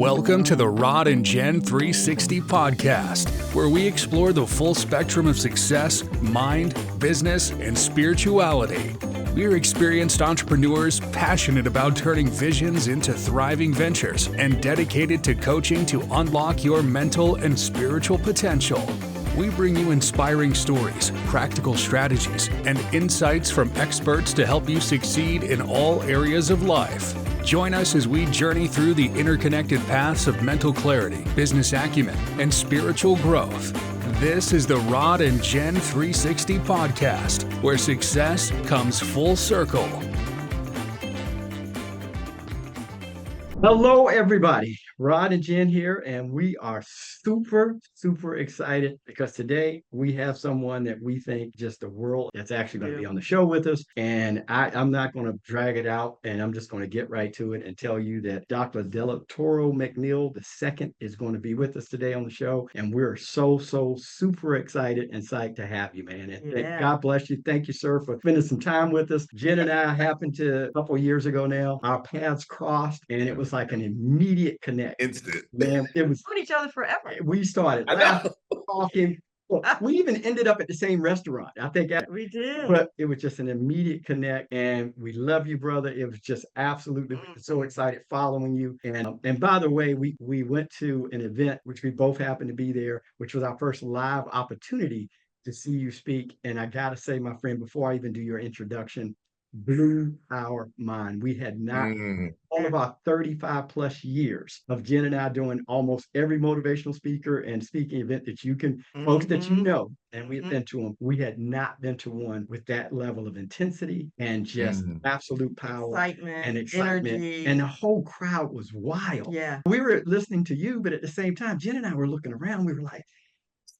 Welcome to the Rod and Jen 360 podcast, where we explore the full spectrum of success, mind, business, and spirituality. We're experienced entrepreneurs passionate about turning visions into thriving ventures and dedicated to coaching to unlock your mental and spiritual potential. We bring you inspiring stories, practical strategies, and insights from experts to help you succeed in all areas of life. Join us as we journey through the interconnected paths of mental clarity, business acumen, and spiritual growth. This is the Rod and Jen 360 podcast, where success comes full circle. Hello, everybody. Rod and Jen here, and we are super excited because today we have someone that we think just the world that's actually going to be on the show with us. And I'm not going to drag it out, and I'm just going to get right to it and tell you that Dr. Delatorro Mcneal II is going to be with us today on the show. And we're so super excited and psyched to have you, man. And God bless you. Thank you, sir, for spending some time with us. Jen and I happened to, a couple of years ago now, our paths crossed, and it was like an immediate connect. Instant. Man, it was known each other forever. We started laughing, talking. We even ended up at the same restaurant. I think we did. But it was just an immediate connect, and we love you, brother. It was just absolutely so excited following you. And by the way, we went to an event which we both happened to be there, which was our first live opportunity to see you speak. And I gotta say, my friend, before I even do your introduction, blew our mind. We had not all of our 35 plus years of Jen and I doing almost every motivational speaker and speaking event that you can, folks that you know, and we've been to them. We had not been to one with that level of intensity and just absolute power and excitement. Energy. And the whole crowd was wild. Yeah. We were listening to you, but at the same time, Jen and I were looking around. We were like,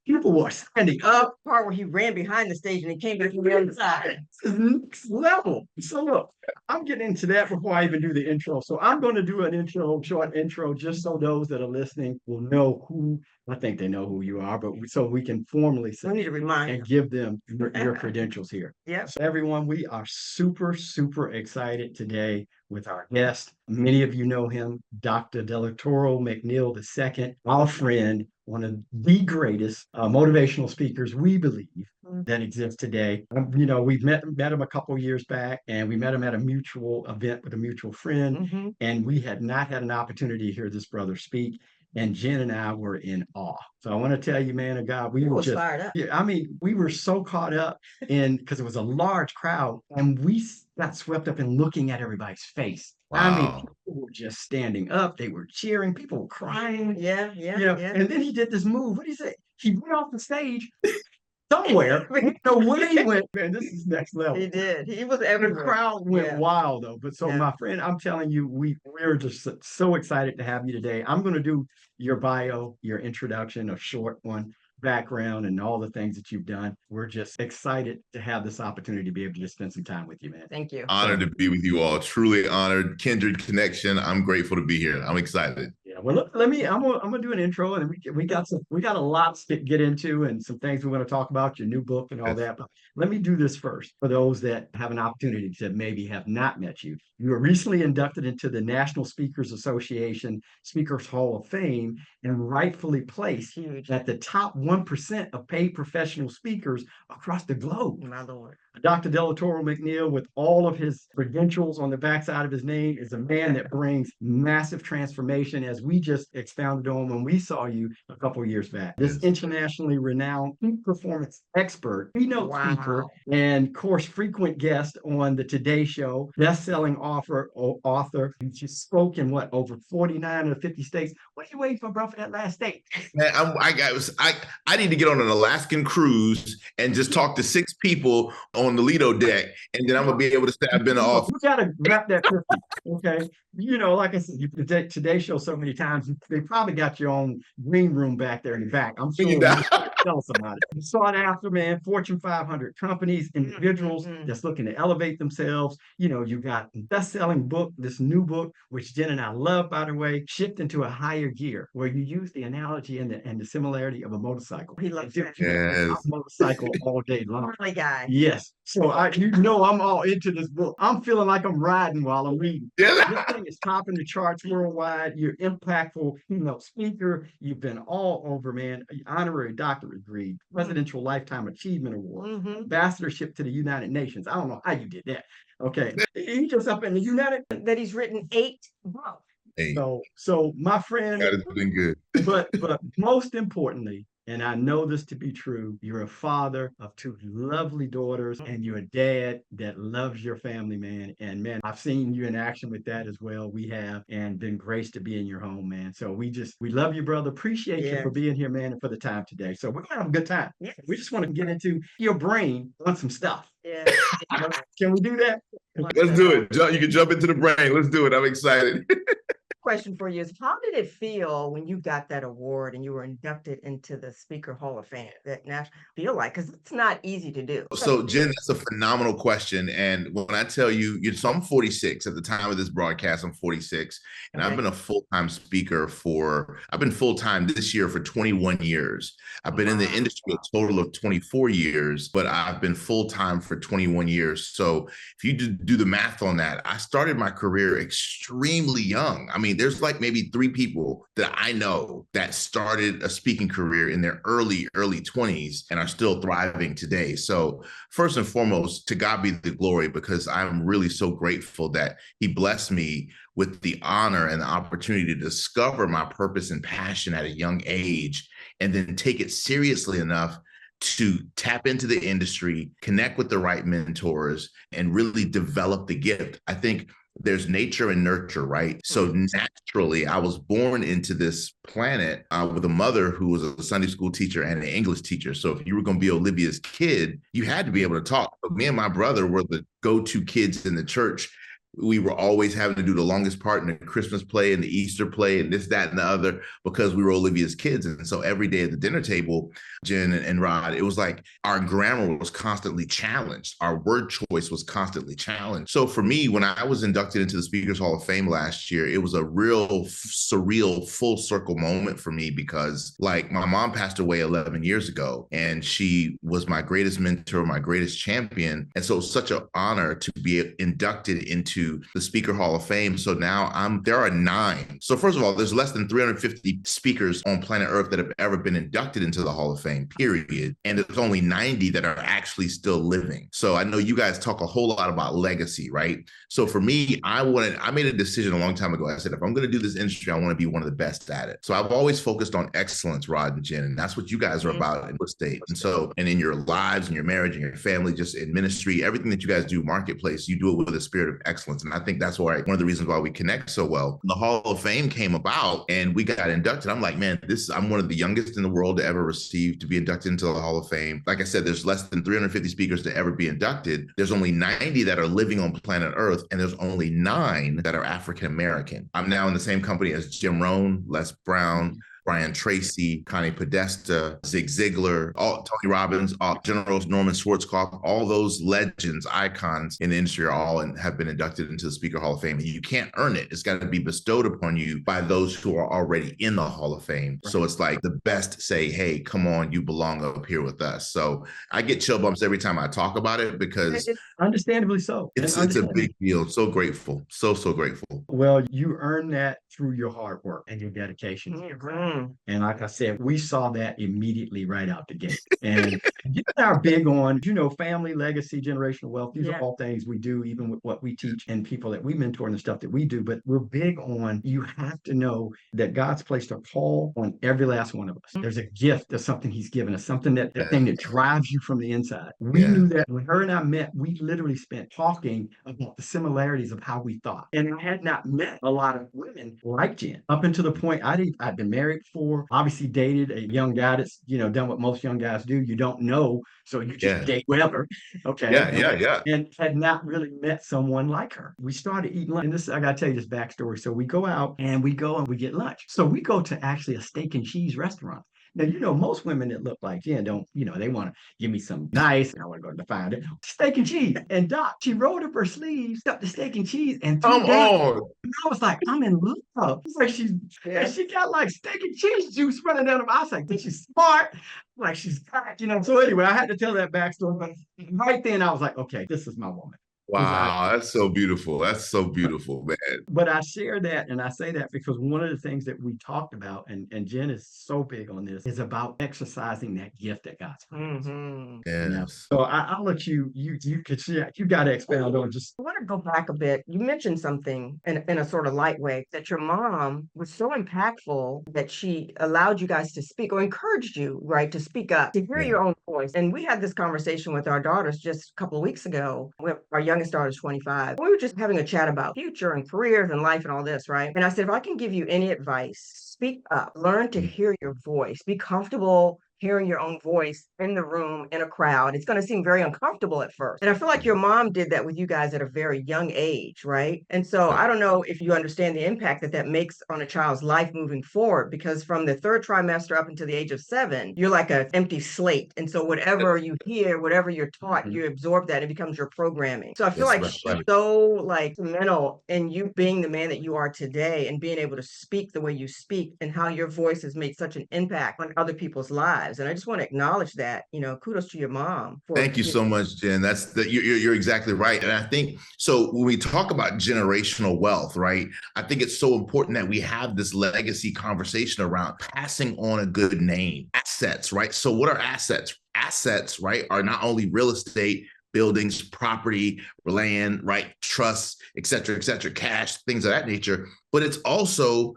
people were standing up. Part where he ran behind the stage and he came back from the other side. Next level. So look, I'm getting into that before I even do the intro. So I'm going to do an short intro, just so those that are listening will know who. I think they know who you are, but so we can formally say We need to remind and give them your credentials here. Yep. So everyone, we are super excited today with our guest. Many of you know him, Dr. Delatorro Mcneal II, our friend, one of the greatest motivational speakers we believe that exists today. You know, we've met him a couple of years back, and we met him at a mutual event with a mutual friend, and we had not had an opportunity to hear this brother speak. And Jen and I were in awe. So I want to tell you, man of God, we were just fired up. Yeah, I mean, we were so caught up in, because it was a large crowd, and we got swept up in looking at everybody's face. Wow. I mean, people were just standing up, they were cheering, people were crying. Yeah. And then he did this move. What did he say? He went off the stage somewhere. We don't know where he went. Man, this is next level. He did. He was everywhere. The crowd went wild, though. But my friend, I'm telling you, we're just so excited to have you today. I'm going to do your bio, your introduction, a short one, background, and all the things that you've done. We're just excited to have this opportunity to be able to just spend some time with you, man. Thank you. Honored to be with you all. Truly honored. Kindred connection. I'm grateful to be here. I'm excited. Yeah, well, look, I'm gonna do an intro, and we got a lot to get into, and some things we want to talk about, your new book and all that. But let me do this first for those that have an opportunity to maybe have not met you. You were recently inducted into the National Speakers Association Speakers Hall of Fame, and rightfully placed at the top 1% of paid professional speakers across the globe. My Lord. Dr. Delatorro Mcneal, with all of his credentials on the backside of his name, is a man that brings massive transformation, as we just expounded on when we saw you a couple of years back. This internationally renowned peak performance expert, keynote speaker, and of course, frequent guest on the Today Show, best-selling author. She spoke in over 49 of the 50 states. What are you waiting for, bro, for that last state? Man, I need to get on an Alaskan cruise and just talk to 6 people on the Lido deck, and then I'm gonna be able to say I've been off. You gotta wrap that quickly, okay? You know, like I said, Today Show so many times, they probably got your own green room back there in the back. I'm sure. Tell us about it. Sought after, man, Fortune 500 companies, individuals that's looking to elevate themselves. You know, you got best-selling book, this new book, which Jen and I love, by the way, Shift into a Higher Gear, where you use the analogy and the similarity of a motorcycle. He loves motorcycle all day long. Early guy. Yes. So I'm all into this book. I'm feeling like I'm riding while I'm reading. Yeah. This thing is topping the charts worldwide. You're impactful, speaker. You've been all over, man. Honorary doctorate degree, Presidential Lifetime Achievement Award, ambassadorship to the United Nations. I don't know how you did that. Okay, he just up in the United. That he's written 8 books. Hey, So my friend, that has been good. but most importantly, and I know this to be true, you're a father of 2 lovely daughters, and you're a dad that loves your family, man. And man, I've seen you in action with that as well. We have, and been graced to be in your home, man. So we love you, brother. Appreciate you for being here, man, and for the time today. So we're gonna have a good time. Yes. We just want to get into your brain on some stuff. Yeah. Can we do that? Let's do it. You can jump into the brain. Let's do it. I'm excited. Question for you is, how did it feel when you got that award and you were inducted into the Speaker Hall of Fame? That national feel like, because it's not easy to do. So, Jen, that's a phenomenal question. And when I tell you, so I'm 46 at the time of this broadcast. I'm 46, and I've been a full-time speaker I've been full-time this year for 21 years. I've been in the industry a total of 24 years, but I've been full-time for 21 years. So if you do the math on that, I started my career extremely young. I mean, there's like maybe 3 people that I know that started a speaking career in their early 20s and are still thriving today. So first and foremost, to God be the glory, because I'm really so grateful that he blessed me with the honor and the opportunity to discover my purpose and passion at a young age, and then take it seriously enough to tap into the industry, connect with the right mentors, and really develop the gift. I think there's nature and nurture, right? So naturally, I was born into this planet with a mother who was a Sunday school teacher and an English teacher. So if you were going to be Olivia's kid, you had to be able to talk. But me and my brother were the go-to kids in the church. We were always having to do the longest part in the Christmas play and the Easter play and this, that, and the other, because we were Olivia's kids. And so every day at the dinner table, Jen and Rod, it was like our grammar was constantly challenged. Our word choice was constantly challenged. So for me, when I was inducted into the Speakers Hall of Fame last year, it was a real surreal full circle moment for me, because like my mom passed away 11 years ago, and she was my greatest mentor, my greatest champion. And so it was such an honor to be inducted into the Speaker Hall of Fame. So now there are 9. So first of all, there's less than 350 speakers on planet Earth that have ever been inducted into the Hall of Fame, period. And there's only 90 that are actually still living. So I know you guys talk a whole lot about legacy, right? So for me, I made a decision a long time ago. I said, if I'm going to do this industry, I want to be one of the best at it. So I've always focused on excellence, Rod and Jen, and that's what you guys are about in real estate. And in your lives and your marriage and your family, just in ministry, everything that you guys do, marketplace, you do it with a spirit of excellence. And I think that's one of the reasons why we connect so well. The Hall of Fame came about and we got inducted. I'm like, man, I'm one of the youngest in the world to ever receive to be inducted into the Hall of Fame. Like I said, there's less than 350 speakers to ever be inducted. There's only 90 that are living on planet Earth, and there's only 9 that are African American. I'm now in the same company as Jim Rohn, Les Brown, Brian Tracy, Connie Podesta, Zig Ziglar, Tony Robbins, General Norman Schwarzkopf, all those legends, icons in the industry are all and have been inducted into the Speaker Hall of Fame. And you can't earn it. It's got to be bestowed upon you by those who are already in the Hall of Fame. Right. So it's like the best say, hey, come on, you belong up here with us. So I get chill bumps every time I talk about it, because understandably so. It's a big deal. So grateful. So grateful. Well, you earned that through your hard work and your dedication. And like I said, we saw that immediately right out the gate. And you are big on, family, legacy, generational wealth. These are all things we do, even with what we teach and people that we mentor and the stuff that we do. But we're big on, you have to know that God's placed a call on every last one of us. There's a gift. There's something he's given us, something that thing that drives you from the inside. We knew that when her and I met, we literally spent talking about the similarities of how we thought. And I had not met a lot of women like Jen up until the point I'd been married for, obviously dated a young guy that's, done what most young guys do. You don't know, so you just date whoever. Okay. Yeah. And had not really met someone like her. We started eating lunch. And I got to tell you this backstory. So we go out and we get lunch. So we go to actually a steak and cheese restaurant. Now, most women that look like Jen don't, they want to give me some nice, and I want to go to the fine day. Steak and cheese. And Doc, she rolled up her sleeves, stuck the steak and cheese, and threw Come down. on. And I was like, I'm in love. It's like and she got like steak and cheese juice running down her mouth. I was like, she's smart. Like she's got, So anyway, I had to tell that backstory, but right then I was like, okay, this is my woman. Wow, that's so beautiful. That's so beautiful, man. But I share that and I say that because one of the things that we talked about, and Jen is so big on this, is about exercising that gift that God's given. Yes. So I'll let you could share, you got to expound on just. I want to go back a bit. You mentioned something in a sort of light way, that your mom was so impactful that she allowed you guys to speak, or encouraged you, right, to speak up, to hear your own voice. And we had this conversation with our daughters just a couple of weeks ago. Our youngest daughter is 25. We were just having a chat about future and careers and life and all this, right? And I said, if I can give you any advice, speak up, learn to hear your voice, be comfortable hearing your own voice in the room, in a crowd. It's going to seem very uncomfortable at first. And I feel like your mom did that with you guys at a very young age, right? And so I don't know if you understand the impact that makes on a child's life moving forward, because from the third trimester up until the age of 7, you're like an empty slate. And so whatever you hear, whatever you're taught, you absorb that. It becomes your programming. So I feel like she's so instrumental in you being the man that you are today, and being able to speak the way you speak, and how your voice has made such an impact on other people's lives. And I just want to acknowledge that, kudos to your mom. Thank you so much, Jen. You're exactly right. And I think, so when we talk about generational wealth, right, I think it's so important that we have this legacy conversation around passing on a good name, assets, right? So what are assets? Assets, right, are not only real estate, buildings, property, land, right, trusts, et cetera, cash, things of that nature, but it's also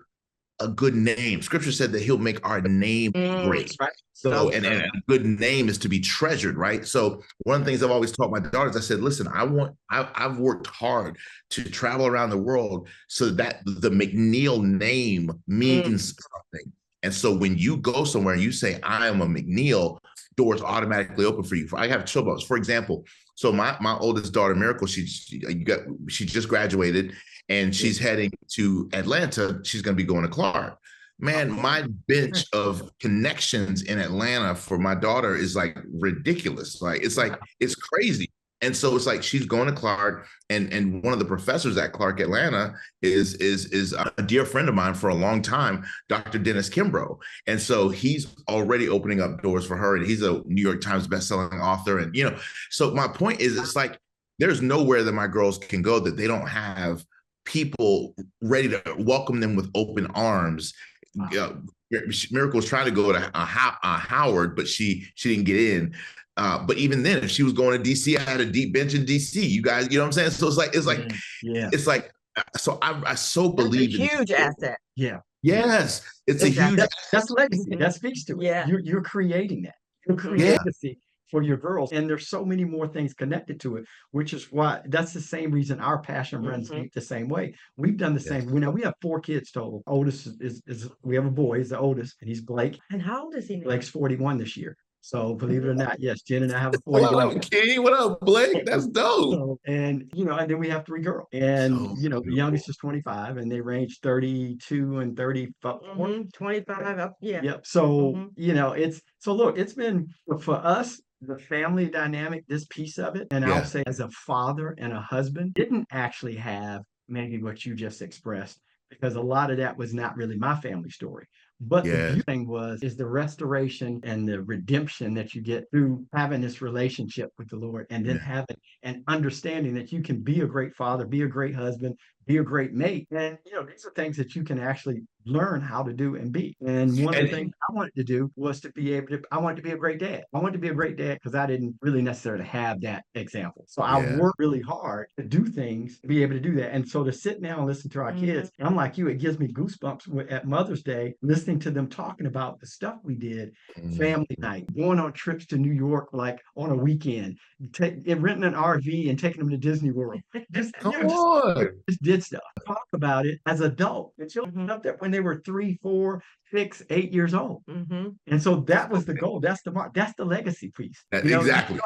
a good name. Scripture said that he'll make our name great. Right. So, and a good name is to be treasured, right? So one of the things I've always taught my daughters, I said, listen, I've worked hard to travel around the world so that the McNeal name means something. And so when you go somewhere and you say, I am a McNeal, doors automatically open for you. I have children. For example, so my oldest daughter, Miracle, she just graduated, and she's heading to Atlanta. She's going to be going to Clark. Man, my bench of connections in Atlanta for my daughter is like ridiculous. It's crazy. And so it's like she's going to Clark, and one of the professors at Clark Atlanta is a dear friend of mine for a long time, Dr. Dennis Kimbrough. And so he's already opening up doors for her, and he's a New York Times bestselling author. And, so my point is, it's like there's nowhere that my girls can go that they don't have people ready to welcome them with open arms. Miracle was trying to go to Howard, but she didn't get in. But even then, if she was going to DC, I had a deep bench in DC. You guys, you know what I'm saying? So it's like, so I so believe in a huge asset. Yeah. Yes, it's a huge. That's legacy. That speaks to it. Yeah, you're creating that. You're creating legacy for your girls, and there's so many more things connected to it, which is why that's the same reason our passion runs deep the same way. We've done the same. We have 4 kids total. Oldest is we have a boy. He's the oldest, and he's Blake. And how old is he now? Blake's 41 this year. So believe it or not, yes, Jen and I have a 41. What up, King? What up, Blake? That's dope. So, and then we have 3 girls, and the youngest is 25, and they range 32 and 34. 25 up. Yeah. Yep. So it's been for us, the family dynamic, this piece of it, and I'll say as a father and a husband, didn't actually have maybe what you just expressed, because a lot of that was not really my family story. But the beauty thing is the restoration and the redemption that you get through having this relationship with the Lord, and then having an understanding that you can be a great father, be a great husband, be a great mate. And, these are things that you can actually learn how to do and be. And one of the things I wanted to do was I wanted to be a great dad. I wanted to be a great dad because I didn't really necessarily have that example. So I worked really hard to do things, to be able to do that. And so to sit now and listen to our kids, I'm like you, it gives me goosebumps at Mother's Day, listening to them talking about the stuff we did, family night, going on trips to New York, like on a weekend, renting an RV and taking them to Disney World. Just did stuff. Talk about it as adults. And children up there when they were 3, 4, 6, 8 years old. And so that was the goal. That's the mark. That's the legacy piece. Exactly.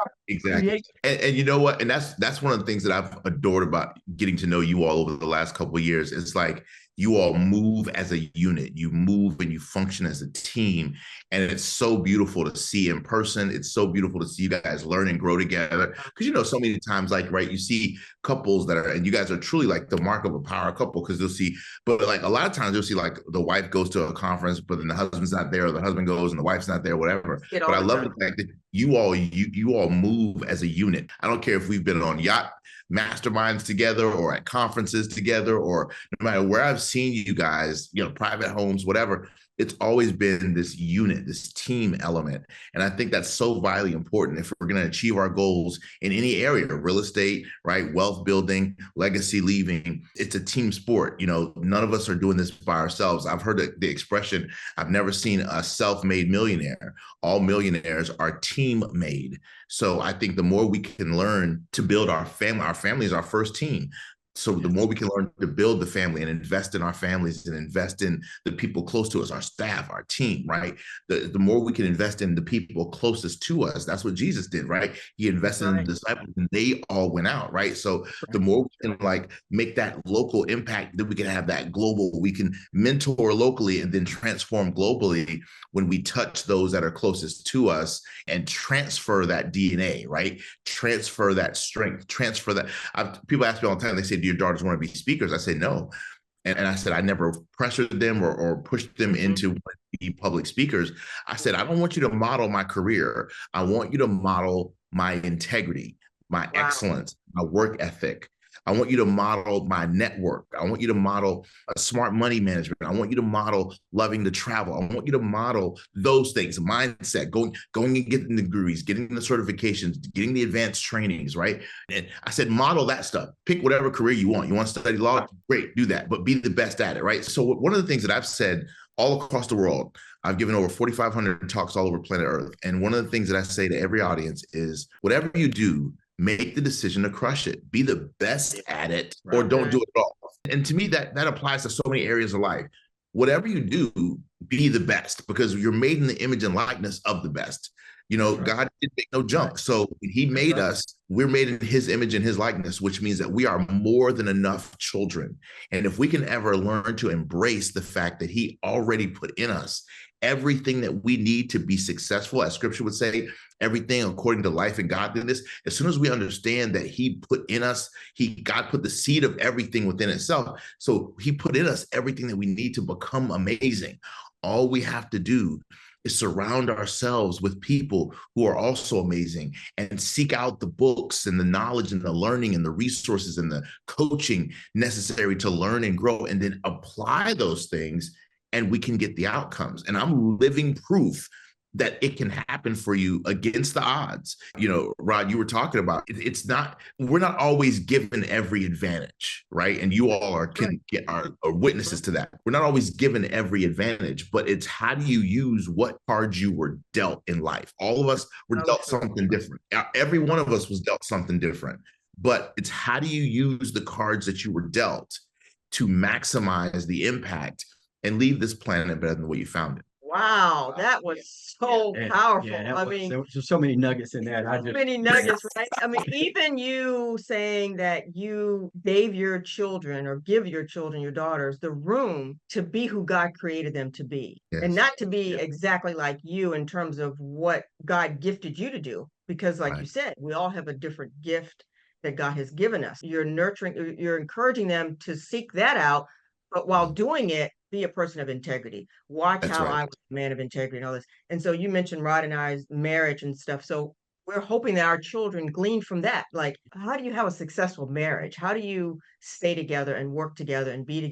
And you know what? And that's one of the things that I've adored about getting to know you all over the last couple of years. It's like You all move as a unit. You move and you function as a team. And it's so beautiful to see in person. It's so beautiful to see you guys learn and grow together. Because, you know, so many times, like, right, you see couples that are, and you guys are truly like the mark of a power couple, because you'll see, but like a lot of times you'll see like the wife goes to a conference, but then the husband's not there, or the husband goes and the wife's not there, whatever. But I love the fact that you all move as a unit. I don't care if we've been on yacht masterminds together or at conferences together, or no matter where I've seen you guys, you know, private homes, whatever, it's always been this unit, this team element. And I think that's so vitally important if we're going to achieve our goals in any area, real estate, right? Wealth building, legacy leaving. It's a team sport. You know, none of us are doing this by ourselves. I've heard the expression, I've never seen a self-made millionaire. All millionaires are team made. So I think the more we can learn to build our family is our first team. So the more we can learn to build the family and invest in our families and invest in the people close to us, our staff, our team, right? The more we can invest in the people closest to us, that's what Jesus did, right? He invested in the disciples and they all went out, right? So the more we can like make that local impact, then we can have that global, we can mentor locally and then transform globally when we touch those that are closest to us and transfer that DNA, right? Transfer that strength, transfer that. People ask me all the time, they say, do your daughters want to be speakers? I say, no. And I said, I never pressured them or pushed them into be public speakers. I said, I don't want you to model my career. I want you to model my integrity, my excellence, my work ethic. I want you to model my network. I want you to model smart money management. I want you to model loving to travel. I want you to model those things, mindset, going and getting the degrees, getting the certifications, getting the advanced trainings, right? And I said, model that stuff. Pick whatever career you want. You want to study law? Great, do that, but be the best at it, right? So one of the things that I've said all across the world, I've given over 4,500 talks all over planet Earth. And one of the things that I say to every audience is, whatever you do, make the decision to crush it. Be the best at it, or don't do it at all. And to me, that applies to so many areas of life. Whatever you do, be the best, because you're made in the image and likeness of the best. You know, God didn't make no junk. So he made us, we're made in his image and his likeness, which means that we are more than enough children. And if we can ever learn to embrace the fact that he already put in us everything that we need to be successful, as scripture would say, everything according to life and godliness. As soon as we understand that he put in us, God put the seed of everything within itself. So he put in us everything that we need to become amazing. All we have to do is surround ourselves with people who are also amazing and seek out the books and the knowledge and the learning and the resources and the coaching necessary to learn and grow, and then apply those things, and we can get the outcomes. And I'm living proof that it can happen for you against the odds. You know, Rod, you were talking about we're not always given every advantage, right? And you all are witnesses to that. We're not always given every advantage, but it's how do you use what cards you were dealt in life? All of us were dealt something different. Every one of us was dealt something different, but it's how do you use the cards that you were dealt to maximize the impact and leave this planet better than the way you found it. Wow, that was so powerful. I mean, there's so many nuggets in that. So many nuggets, right? I mean, even you saying that you gave your children, or give your children, your daughters, the room to be who God created them to be, and not to be exactly like you in terms of what God gifted you to do. Because like you said, we all have a different gift that God has given us. You're encouraging them to seek that out, but while doing it, be a person of integrity. Watch how I was a man of integrity and all this. And so you mentioned Rod and I's marriage and stuff. So we're hoping that our children glean from that. Like, how do you have a successful marriage? How do you stay together and work together and be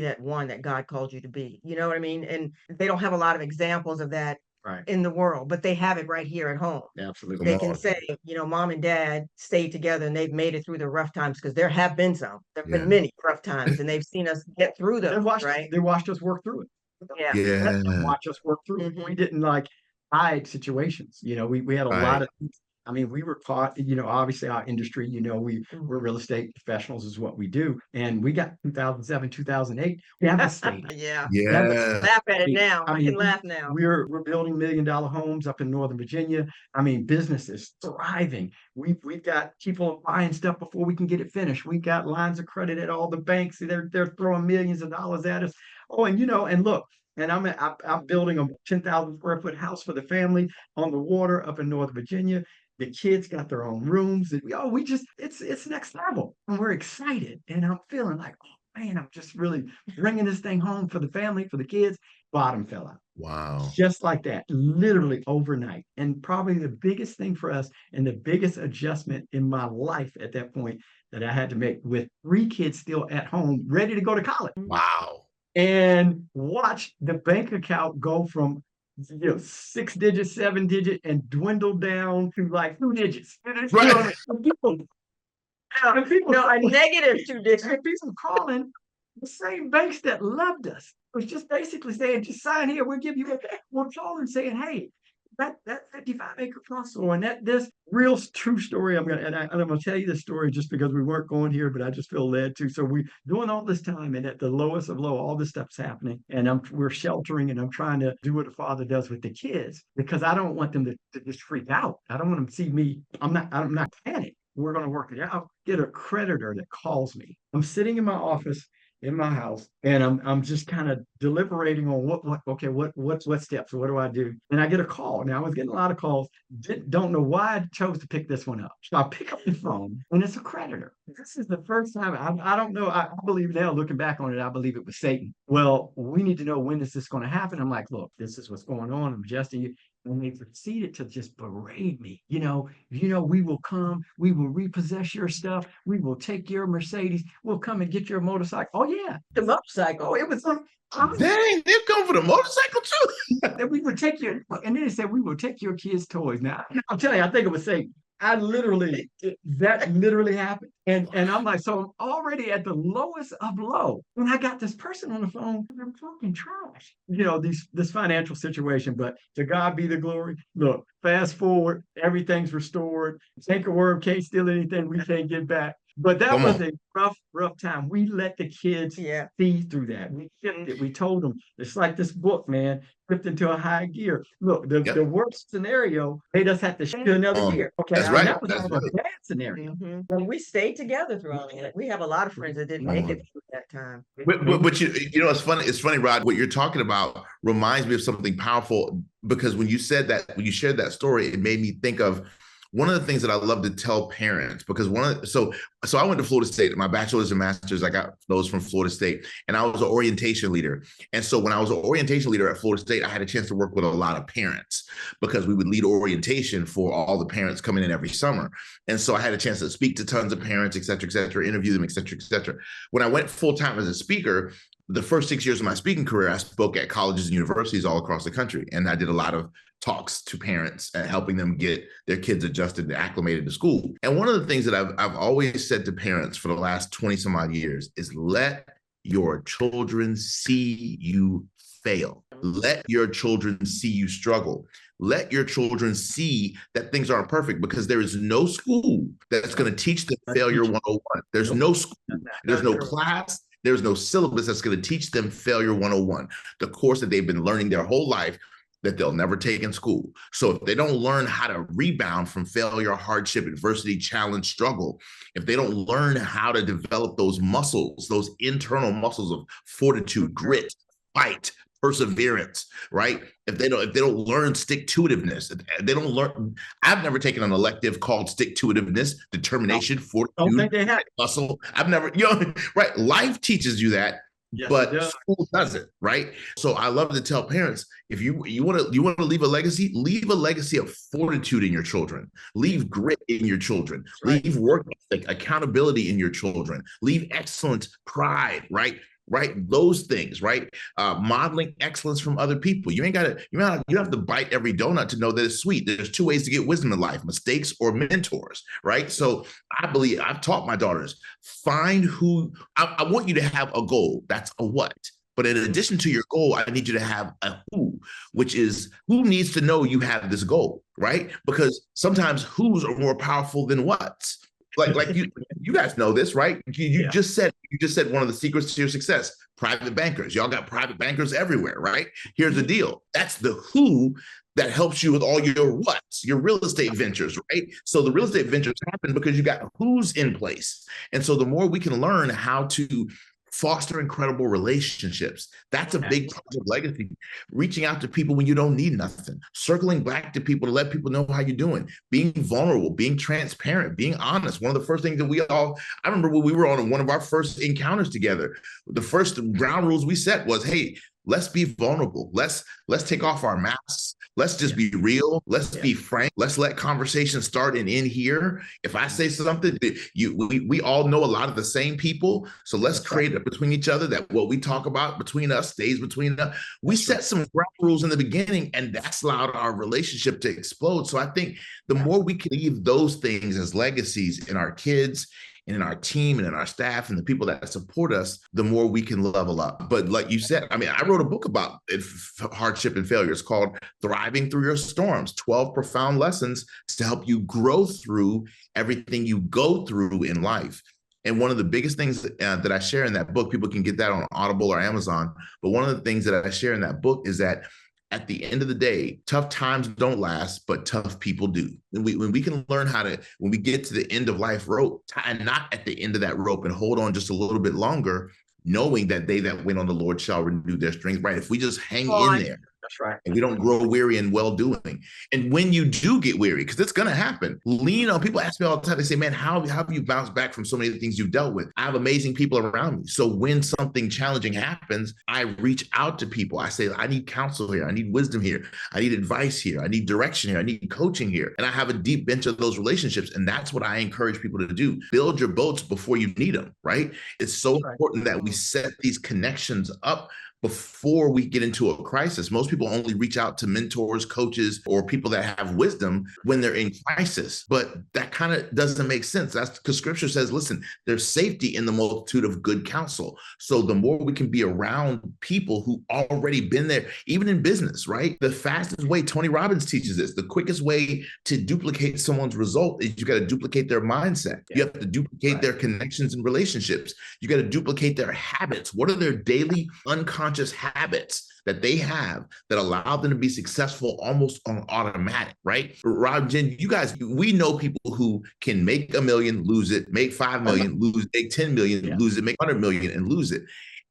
that one that God called you to be? You know what I mean? And they don't have a lot of examples of that in the world, but they have it right here at home. Absolutely. They can say, you know, mom and dad stayed together and they've made it through the rough times, because there have been many rough times, and they've seen us get through them. They watched us work through it. Yeah. Watch us work through it. We didn't hide situations. You know, we had a lot of things I mean, we were taught, obviously our industry, we're real estate professionals is what we do. And we got 2007, 2008, devastated. Yeah. Yeah. Laugh at it now. I I mean, can laugh now. we're building $1 million homes up in Northern Virginia. I mean, business is thriving. We've got people buying stuff before we can get it finished. We've got lines of credit at all the banks. They're throwing millions of dollars at us. Oh, and look, and I'm building a 10,000 square foot house for the family on the water up in Northern Virginia. The kids got their own rooms, and it's next level, and we're excited. And I'm feeling like, oh man, I'm just really bringing this thing home for the family, for the kids. Bottom fell out. Wow. Just like that, literally overnight. And probably the biggest thing for us and the biggest adjustment in my life at that point that I had to make with 3 kids still at home, ready to go to college. Wow. And watch the bank account go from 6 digits, 7 digit, and dwindle down to like 2 digits. Right. And people, No, a negative 2 digits. and people calling the same banks that loved us. It was just basically saying, just sign here, we'll give you we're calling saying, hey, that 55-acre parcel and this real true story. I'm gonna tell you this story just because we weren't going here, but I just feel led to. So we doing all this time, and at the lowest of low, all this stuff's happening, and we're sheltering, and I'm trying to do what a father does with the kids because I don't want them to just freak out. I don't want them to see me. I'm not panicked. We're gonna work it out. Get a creditor that calls me. I'm sitting in my office in my house, and I'm just kind of deliberating on what steps, what do I do? And I get a call. Now I was getting a lot of calls. Don't know why I chose to pick this one up. So I pick up the phone, and it's a creditor. This is the first time. I don't know. I believe now, looking back on it, I believe it was Satan. Well, we need to know, when is this going to happen? I'm like, look, this is what's going on. I'm adjusting you. And they proceeded to just berate me. We will come, we will repossess your stuff, we will take your Mercedes, we'll come and get your motorcycle. Oh yeah, The motorcycle. oh, it was Dang, they're coming for the motorcycle too. that we would take your, and then they said we will take your kids' toys. Now I'll tell you, I think it was Satan. That literally happened. And I'm like, so I'm already at the lowest of low. When I got this person on the phone, I'm talking trash. This financial situation, but to God be the glory. Look, fast forward, everything's restored. Cankerworm can't steal anything we can't get back. But that Come was on. a rough time. We let the kids see through that. We shifted. We told them, it's like this book, man, flipped into a high gear. Look, the worst scenario made us have to shift to another gear. Okay, That's right. that was That's not right. a bad scenario. And we stayed together through all of it. We have a lot of friends that didn't make it through that time. But it's funny. It's funny, Rod. What you're talking about reminds me of something powerful, because when you shared that story, it made me think of one of the things that I love to tell parents, because so I went to Florida State, my bachelor's and master's, I got those from Florida State, and I was an orientation leader. And so when I was an orientation leader at Florida State, I had a chance to work with a lot of parents, because we would lead orientation for all the parents coming in every summer. And so I had a chance to speak to tons of parents, et cetera, interview them, et cetera. When I went full-time as a speaker, the first 6 years of my speaking career, I spoke at colleges and universities all across the country. And I did a lot of talks to parents and helping them get their kids adjusted and acclimated to school. And one of the things that I've always said to parents for the last 20 some odd years is, let your children see you fail. Let your children see you struggle. Let your children see that things aren't perfect, because there is no school that's going to teach them failure 101. There's no school, there's no class, there's no syllabus that's going to teach them failure 101, the course that they've been learning their whole life that they'll never take in school. So if they don't learn how to rebound from failure, hardship, adversity, challenge, struggle, if they don't learn how to develop those muscles, those internal muscles of fortitude, grit, fight, perseverance, right? If they don't learn stick-to-itiveness, if they don't learn, I've never taken an elective called stick-to-itiveness, determination, fortitude, muscle. I've never, right? Life teaches you that. Yes, but school doesn't, right? So I love to tell parents, if you want to leave a legacy of fortitude in your children, leave grit in your children, leave work ethic, accountability in your children, leave excellence, pride, right? Those things, right? Modeling excellence from other people. You don't have to bite every donut to know that it's sweet. There's 2 ways to get wisdom in life: mistakes or mentors, right? So I believe I've taught my daughters, find who, I want you to have a goal. That's a what. But in addition to your goal, I need you to have a who, which is who needs to know you have this goal, right? Because sometimes who's are more powerful than what's. Like you guys know this, right? You just said one of the secrets to your success: private bankers. Y'all got private bankers everywhere, right? Here's the deal: that's the who that helps you with all your what's, your real estate ventures, right? So the real estate ventures happen because you got who's in place, and so the more we can learn how to foster incredible relationships. That's a big part of legacy. Reaching out to people when you don't need nothing, circling back to people to let people know how you're doing, being vulnerable, being transparent, being honest. One of the first things that I remember when we were on one of our first encounters together, the first ground rules we set was, hey, let's be vulnerable. Let's take off our masks. Let's just be real. Let's be frank. Let's let conversations start and end here. If I say something, we all know a lot of the same people. So let's create it between each other that what we talk about between us stays between us. We set some ground rules in the beginning, and that's allowed our relationship to explode. So I think the more we can leave those things as legacies in our kids and in our team and in our staff and the people that support us, the more we can level up. But like you said, I mean, I wrote a book about hardship and failure. It's called Thriving Through Your Storms, 12 Profound Lessons to help you grow through everything you go through in life. And one of the biggest things that I share in that book, people can get that on Audible or Amazon, but one of the things that I share in that book is that at the end of the day, tough times don't last, but tough people do. When we can learn how to, when we get to the end of life rope, tie a knot at the end of that rope and hold on just a little bit longer, knowing that they that wait on the Lord shall renew their strength, right? If we just hang in there, that's right, and we don't grow weary in well-doing. And when you do get weary, because it's going to happen, lean on. People ask me all the time, they say, man, how have you bounced back from so many things you've dealt with? I have amazing people around me. So when something challenging happens, I reach out to people. I say, I need counsel here. I need wisdom here. I need advice here. I need direction here. I need coaching here. And I have a deep bench of those relationships. And that's what I encourage people to do. Build your boats before you need them, right? It's so important that we set these connections up before we get into a crisis. Most people only reach out to mentors, coaches, or people that have wisdom when they're in crisis. But that kind of doesn't make sense. That's because scripture says, listen, there's safety in the multitude of good counsel. So the more we can be around people who already been there, even in business, right? The fastest way, Tony Robbins teaches this, the quickest way to duplicate someone's result is you got to duplicate their mindset. You have to duplicate their connections and relationships. You got to duplicate their habits. What are their daily unconscious habits that they have that allow them to be successful almost on automatic, right? Rob, Jen, you guys, we know people who can make $1 million, lose it, make 5 million, lose it, make 10 million, lose it, make 100 million and lose it.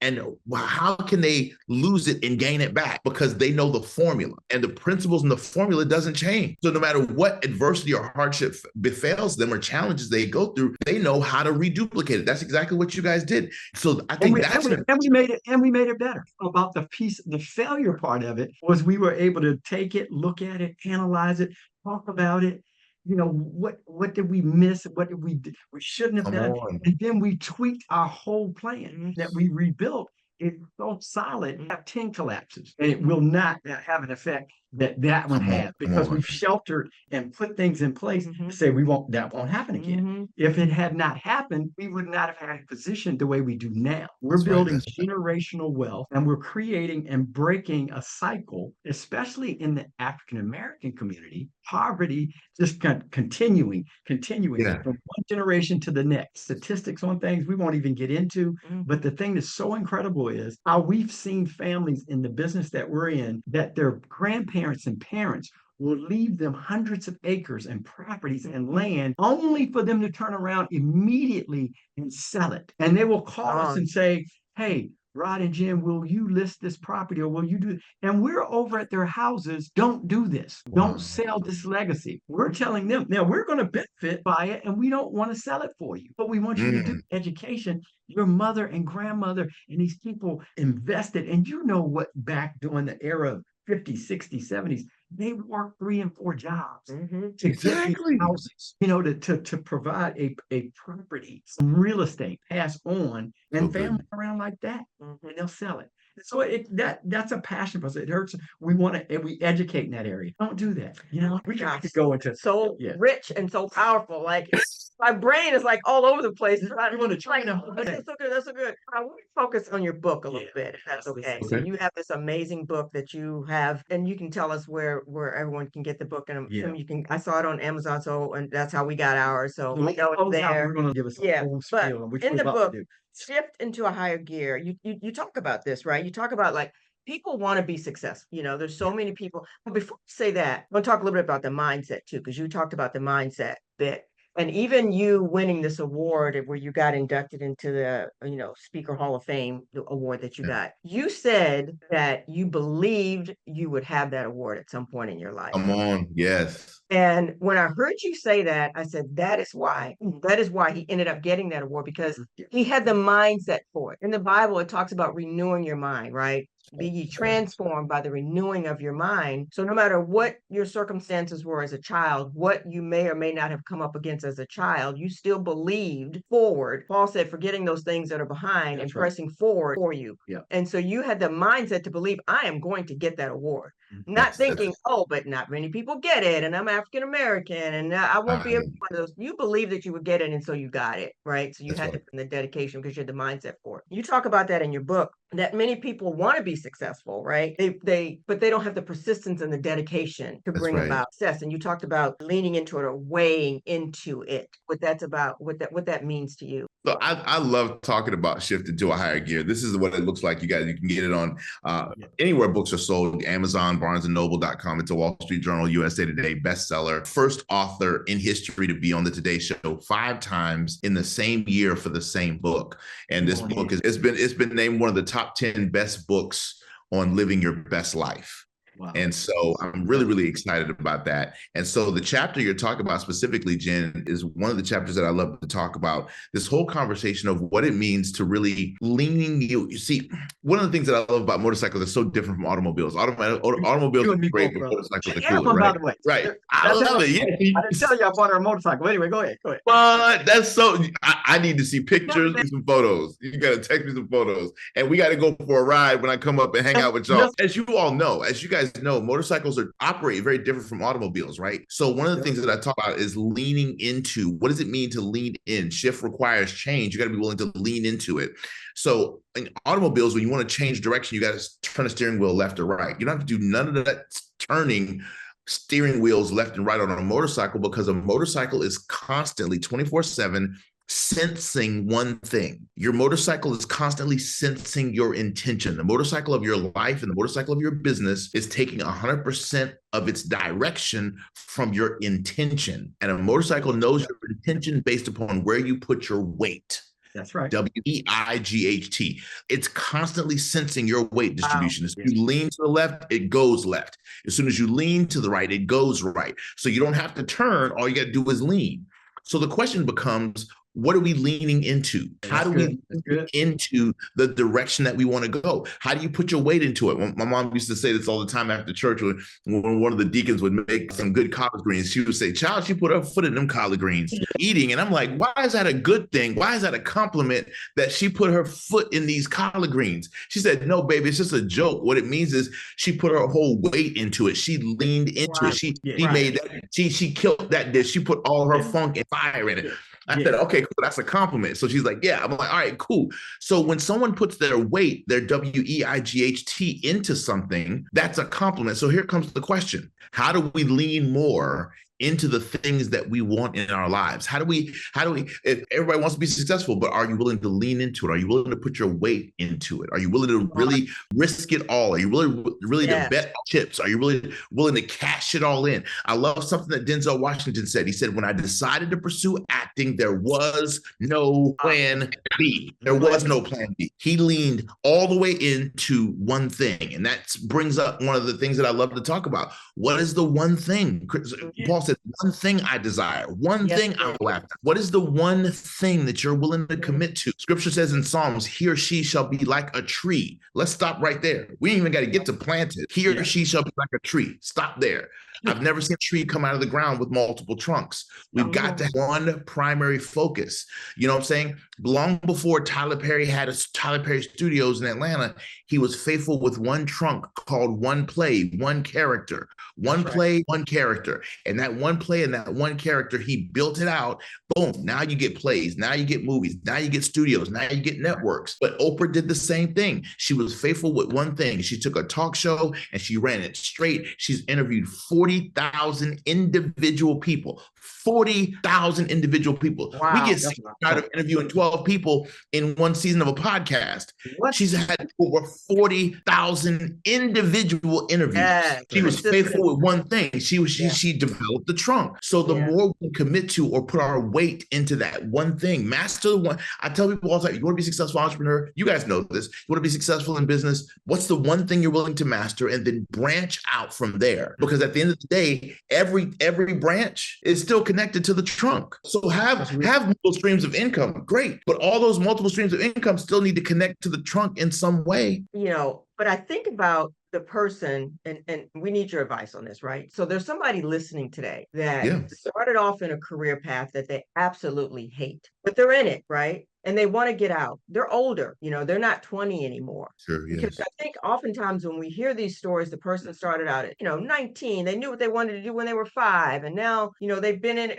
And how can they lose it and gain it back? Because they know the formula, and the principles in the formula doesn't change. So no matter what adversity or hardship befalls them or challenges they go through, they know how to reduplicate it. That's exactly what you guys did. So I think we made it better. About the failure part of it was we were able to take it, look at it, analyze it, talk about it. You know, what did we miss? What did we do? We shouldn't have done. And then we tweaked our whole plan that we rebuilt. It's so solid, have 10 collapses, and it will not have an effect that one had, because we've sheltered and put things in place to say that won't happen again. If it had not happened, we would not have had a position the way we do now. We're building generational wealth, and we're creating and breaking a cycle, especially in the African American community. Poverty just continuing from one generation to the next. Statistics on things we won't even get into, but the thing that's so incredible is how we've seen families in the business that we're in, that their grandparents and parents will leave them hundreds of acres and properties and land only for them to turn around immediately and sell it. And they will call us and say, hey, Rod and Jen, will you list this property, or will you do? And we're over at their houses. Don't do this. Don't sell this legacy. We're telling them, now we're going to benefit by it, and we don't want to sell it for you, but we want you to do education. Your mother and grandmother and these people invested, and you know what, back during the era of 50s, 60s, 70s, they worked 3 and 4 jobs to get these houses, you know, to provide a property, some real estate, pass on, and family around like that, and they'll sell it. So that's a passion for us. It hurts. We want to, and we educate in that area. Don't do that. You know, we got to go into so rich and so powerful. Like my brain is like all over the place. We want to try to. That's so good. That's so good. I want to focus on your book a little bit, if that's okay. So you have this amazing book that you have, and you can tell us where everyone can get the book. And you can. I saw it on Amazon, so and that's how we got ours. So we know it's there. We're going to give us a full spiel, which in the book, do. Shift into a Higher Gear. You talk about this, right? You talk about like people want to be successful. You know, there's so many people. But before we say that, I want to talk a little bit about the mindset too, because you talked about the mindset bit. And even you winning this award where you got inducted into the, Speaker Hall of Fame award that you got, you said that you believed you would have that award at some point in your life. Come on. Yes. And when I heard you say that, I said, that is why he ended up getting that award, because he had the mindset for it. In the Bible, it talks about renewing your mind, right? Be ye transformed by the renewing of your mind. So no matter what your circumstances were as a child, what you may or may not have come up against as a child, you still believed forward. Paul said, forgetting those things that are behind and pressing forward for you. Yeah. And so you had the mindset to believe, I am going to get that award. Not thinking, but not many people get it, and I'm African American, and I won't be able to one of those. You believe that you would get it, and so you got it, right? So you had to put in the dedication because you had the mindset for it. You talk about that in your book, that many people want to be successful, right? But they don't have the persistence and the dedication to bring about success. And you talked about leaning into it or weighing into it. What that's about, what that means to you. So I love talking about shifting to a higher gear. This is what it looks like. You guys, you can get it on anywhere books are sold, Amazon, BarnesandNoble.com. It's a Wall Street Journal, USA Today bestseller. First author in history to be on the Today Show 5 times in the same year for the same book. And this book it's been named one of the top 10 best books on living your best life. Wow. And so I'm really, really excited about that. And so the chapter you're talking about specifically, Jen, is one of the chapters that I love to talk about. This whole conversation of what it means to really leaning you. You see, one of the things that I love about motorcycles is so different from automobiles. Automobiles are great, but motorcycles are cool. By the way. Right. I love it. Yeah. I didn't tell you I bought her a motorcycle. Anyway, go ahead. But that's so, I need to see pictures and some photos. You got to text me some photos. And we got to go for a ride when I come up and hang out with y'all. As you all know, as you guys know, motorcycles operate very different from automobiles, right? So one of the things that I talk about is leaning into. What does it mean to lean in? Shift requires change. You got to be willing to lean into it. So in automobiles, when you want to change direction, you got to turn the steering wheel left or right. You don't have to do none of that turning steering wheels left and right on a motorcycle, because a motorcycle is constantly 24/7 sensing one thing. Your motorcycle is constantly sensing your intention. The motorcycle of your life and the motorcycle of your business is taking 100% of its direction from your intention. And a motorcycle knows your intention based upon where you put your weight. That's right. WEIGHT. It's constantly sensing your weight distribution. As you lean to the left, it goes left. As soon as you lean to the right, it goes right. So you don't have to turn. All you got to do is lean. So the question becomes, what are we leaning into? How do we lean into the direction that we want to go? How do you put your weight into it? My mom used to say this all the time after church when one of the deacons would make some good collard greens. She would say, "Child, she put her foot in them collard greens eating." And I'm like, why is that a good thing? Why is that a compliment that she put her foot in these collard greens? She said, "No, baby, it's just a joke. What it means is she put her whole weight into it. She leaned into it. She made that. She killed that dish. She put all her funk and fire in it." I said, okay, cool. That's a compliment. So she's like, yeah. I'm like, all right, cool. So when someone puts their weight, their WEIGHT into something, that's a compliment. So here comes the question. How do we lean more into the things that we want in our lives? How do we, if everybody wants to be successful, but are you willing to lean into it? Are you willing to put your weight into it? Are you willing to really risk it all? Are you really to bet chips? Are you really willing to cash it all in? I love something that Denzel Washington said. He said, when I decided to pursue acting, there was no plan B. There was no plan B. He leaned all the way into one thing. And that brings up one of the things that I love to talk about. What is the one thing? Paul said, one thing I desire, one thing I will after. What is the one thing that you're willing to commit to? Scripture says in Psalms, he or she shall be like a tree. Let's stop right there. We ain't even got to get to planted. He or she shall be like a tree. Stop there. I've never seen a tree come out of the ground with multiple trunks. We've got to have one primary focus. You know what I'm saying? Long before Tyler Perry had Tyler Perry Studios in Atlanta, he was faithful with one trunk called one play, one character, one play, one character. And that one play and that one character, he built it out. Boom. Now you get plays. Now you get movies. Now you get studios. Now you get networks. But Oprah did the same thing. She was faithful with one thing. She took a talk show and she ran it straight. She's interviewed 40,000 individual people. 40,000 individual people. Wow, we get tired of interviewing 12 people in one season of a podcast. What? She's had over 40,000 individual interviews. Yes, she was faithful with one thing. She developed the trunk. So the more we commit to or put our weight into that one thing, master the one. I tell people all the time, you want to be a successful entrepreneur? You guys know this. You want to be successful in business? What's the one thing you're willing to master, and then branch out from there? Because at the end of the day, every branch is still connected to the trunk. So have multiple streams of income, great. But all those multiple streams of income still need to connect to the trunk in some way. But I think about the person, and we need your advice on this, right? So there's somebody listening today that started off in a career path that they absolutely hate, but they're in it, right? And they want to get out. They're older, they're not 20 anymore. Sure, yes. Because I think oftentimes when we hear these stories, the person started out at, 19, they knew what they wanted to do when they were 5. And now, they've been in it,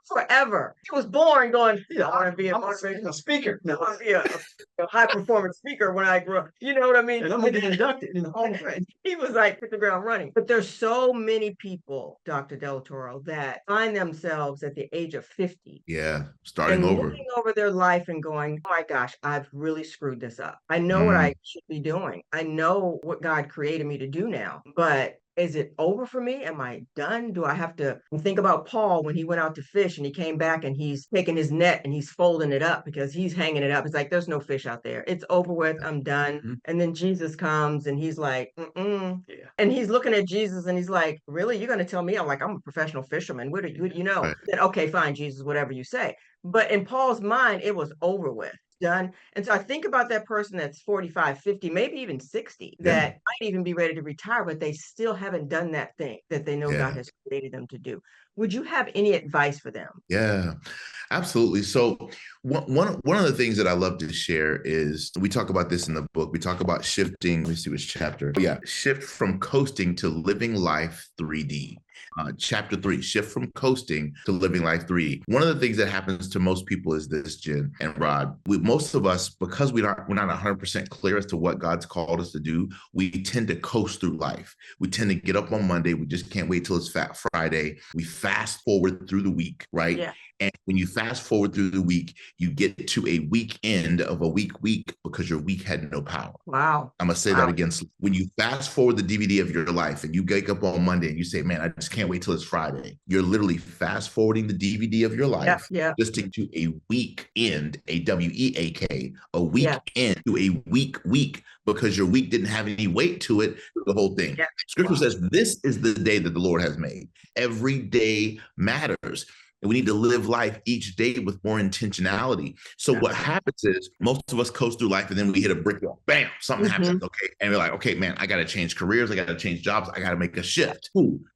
forever. He was born going, I want to be a motivational speaker. No, I want to be a high performance speaker when I grow up. You know what I mean? And I'm going to get inducted in the home. He was like, hit the ground running. But there's so many people, Dr. Delatorro, that find themselves at the age of 50. Yeah, starting over. Looking over their life and going, oh my gosh, I've really screwed this up. I know what I should be doing. I know what God created me to do now, but is it over for me? Am I done? Do I have to think about Paul when he went out to fish and he came back and he's taking his net and he's folding it up because he's hanging it up. It's like, there's no fish out there. It's over with. I'm done. Mm-hmm. And then Jesus comes and he's like, And he's looking at Jesus and he's like, really? You're going to tell me I'm a professional fisherman? What do you know? Right. Then, okay, fine, Jesus, whatever you say. But in Paul's mind, it was over with. Done. And so I think about that person that's 45, 50, maybe even 60, that might even be ready to retire, but they still haven't done that thing that they know God has created them to do. Would you have any advice for them? Yeah, absolutely. So one of the things that I love to share is, we talk about this in the book. We talk about shifting. Let me see which chapter. Shift from coasting to living life 3D. Chapter 3, shift from coasting to living life 3D. One of the things that happens to most people is this, Jen and Rod. Most of us, because we're not 100% clear as to what God's called us to do, we tend to coast through life. We tend to get up on Monday. We just can't wait till it's Fat Friday. We fast forward through the week, right? Yeah. And when you fast forward through the week, you get to a weekend of a week because your week had no power. Wow. I'm going to say that again. When you fast forward the DVD of your life and you wake up on Monday and you say, man, I just can't wait till it's Friday. You're literally fast forwarding the DVD of your life, just to a weekend, a W-E-A-K, a weekend to a week because your week didn't have any weight to it, the whole thing. Yeah. Scripture says this is the day that the Lord has made. Every day matters. And we need to live life each day with more intentionality. So what happens is most of us coast through life and then we hit a brick wall. Bam, something happens. Okay. And we're like, okay, man, I got to change careers. I got to change jobs. I got to make a shift.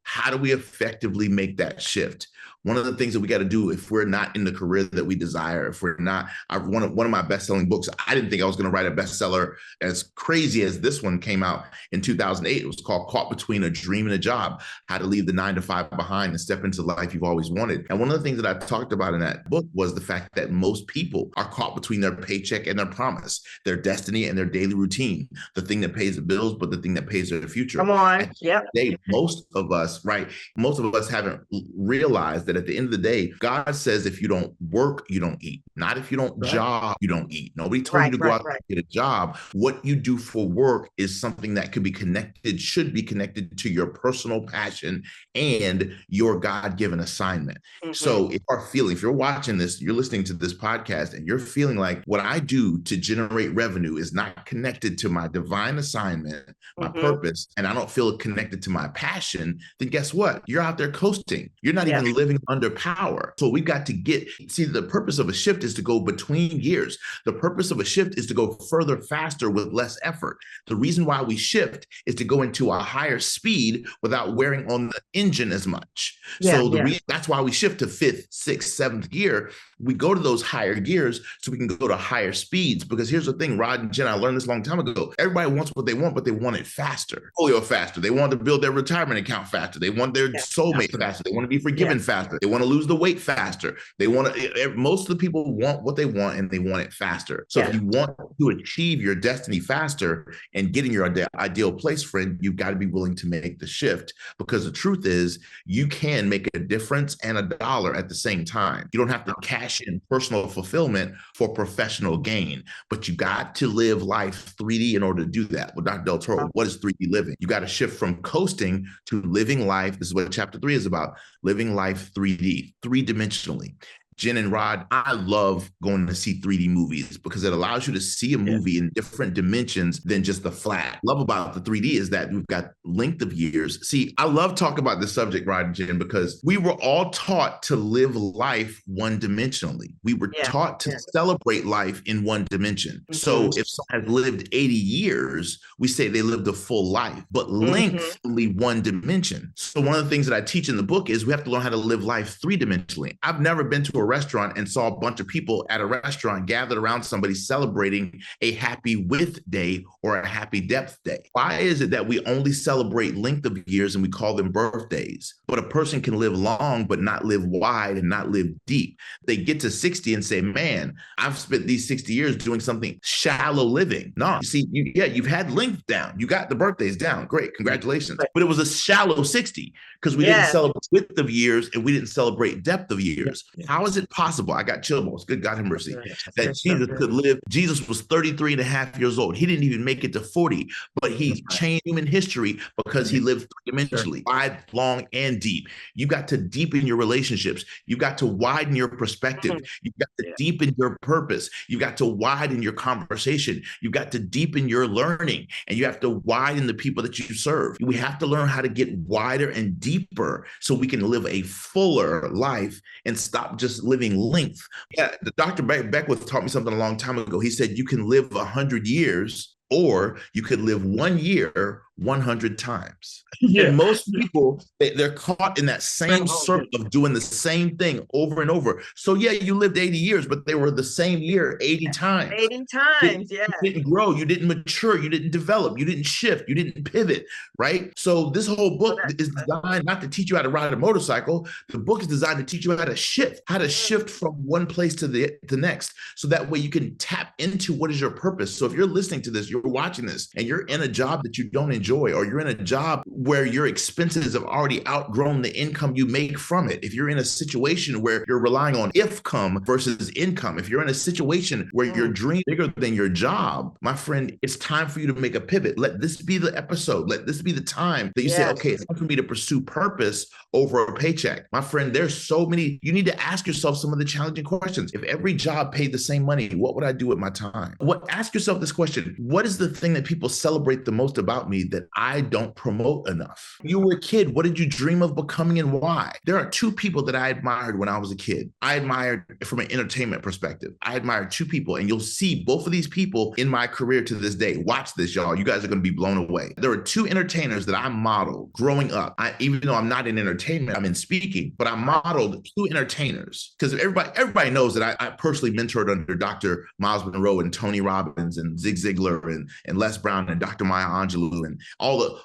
How do we effectively make that shift? One of the things that we got to do if we're not in the career that we desire, if we're not, one of my best-selling books, I didn't think I was going to write a bestseller as crazy as this one came out in 2008. It was called Caught Between a Dream and a Job, How to Leave the 9-to-5 Behind and Step into the Life You've Always Wanted. And one of the things that I talked about in that book was the fact that most people are caught between their paycheck and their promise, their destiny and their daily routine, the thing that pays the bills, but the thing that pays their future. Come on. Yeah. Most of us haven't realized that at the end of the day, God says if you don't work, you don't eat. Not if you don't job, you don't eat. Nobody told you to go out and get a job. What you do for work is something that should be connected to your personal passion and your God-given assignment. Mm-hmm. So if you're watching this, you're listening to this podcast and you're feeling like what I do to generate revenue is not connected to my divine assignment, my purpose, and I don't feel connected to my passion, then then guess what? You're out there coasting. You're not even living under power. So we've got to see, the purpose of a shift is to go between gears. The purpose of a shift is to go further, faster with less effort. The reason why we shift is to go into a higher speed without wearing on the engine as much. That's why we shift to 5th, 6th, 7th gear. We go to those higher gears so we can go to higher speeds. Because here's the thing, Rod and Jen, I learned this a long time ago. Everybody wants what they want, but they want it faster. Polio faster. They want to build their retirement account faster. They want their soulmate faster. They want to be forgiven faster. They want to lose the weight faster. They want to, most of the people want what they want and they want it faster. So if you want to achieve your destiny faster and get in your ideal place, friend, you've got to be willing to make the shift, because the truth is you can make a difference and a dollar at the same time. You don't have to cash in personal fulfillment for professional gain, but you got to live life 3D in order to do that. Well, Dr. Delatorro, what is 3D living? You got to shift from coasting to living life. This is what chapter 3 is about, living life 3D, three-dimensionally. Jen and Rod, I love going to see 3D movies because it allows you to see a movie in different dimensions than just the flat. Love about the 3D is that we've got length of years. See, I love talking about this subject, Rod and Jen, because we were all taught to live life one-dimensionally. We were taught to celebrate life in one dimension. So if someone has lived 80 years, we say they lived a full life, but length only one dimension. So one of the things that I teach in the book is we have to learn how to live life three-dimensionally. I've never been to a restaurant and saw a bunch of people at a restaurant gathered around somebody celebrating a happy width day or a happy depth day. Why is it that we only celebrate length of years and we call them birthdays? But a person can live long but not live wide and not live deep. They get to 60 and say, man, I've spent these 60 years doing something shallow living. No, you see, you've had length down. You got the birthdays down. Great. Congratulations. But it was a shallow 60 because we didn't celebrate width of years and we didn't celebrate depth of years. How is it possible? I got chill bumps. Good God have mercy. That Jesus could live. Jesus was 33 and a half years old. He didn't even make it to 40, but he changed human history because he lived three-dimensionally, wide, long, and deep. You got to deepen your relationships. You got to widen your perspective. You got to deepen your purpose. You got to widen your conversation. You got to deepen your learning, and you have to widen the people that you serve. We have to learn how to get wider and deeper so we can live a fuller life and stop just living length. The Dr. Beckwith taught me something a long time ago. He said, you can live 100 years or you could live 1 year 100 times. And most people, they're caught in that same circle of doing the same thing over and over. So you lived 80 years, but they were the same year 80 times. 80 times, You didn't grow, you didn't mature, you didn't develop, you didn't shift, you didn't pivot, right? So this whole book is designed not to teach you how to ride a motorcycle. The book is designed to teach you how to shift from one place to the next. So that way you can tap into what is your purpose. So if you're listening to this, you're watching this, and you're in a job that you don't enjoy, or you're in a job where your expenses have already outgrown the income you make from it. If you're in a situation where you're relying on if-come versus income, if you're in a situation where your dream is bigger than your job, my friend, it's time for you to make a pivot. Let this be the episode. Let this be the time that you say, okay, it's time for me to pursue purpose over a paycheck. My friend, there's so many, you need to ask yourself some of the challenging questions. If every job paid the same money, what would I do with my time? Ask yourself this question. What is the thing that people celebrate the most about me that I don't promote enough? You were a kid. What did you dream of becoming and why? There are two people that I admired when I was a kid. I admired from an entertainment perspective. I admired two people, and you'll see both of these people in my career to this day. Watch this, y'all. You guys are going to be blown away. There are two entertainers that I modeled growing up. Even though I'm not in entertainment, I'm in speaking, but I modeled two entertainers because everybody knows that I personally mentored under Dr. Miles Monroe and Tony Robbins and Zig Ziglar and Les Brown and Dr. Maya Angelou and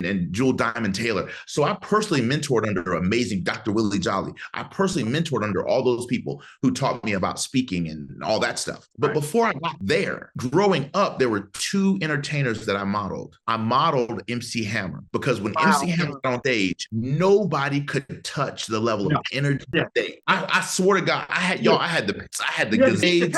and Jewel Diamond Taylor. So I personally mentored under amazing Dr. Willie Jolly. I personally mentored under all those people who taught me about speaking and all that stuff. But before I got there, growing up, there were two entertainers that I modeled. I modeled MC Hammer because when MC Hammer was on stage, nobody could touch the level of energy that day. I swear to God, I had the gazelles.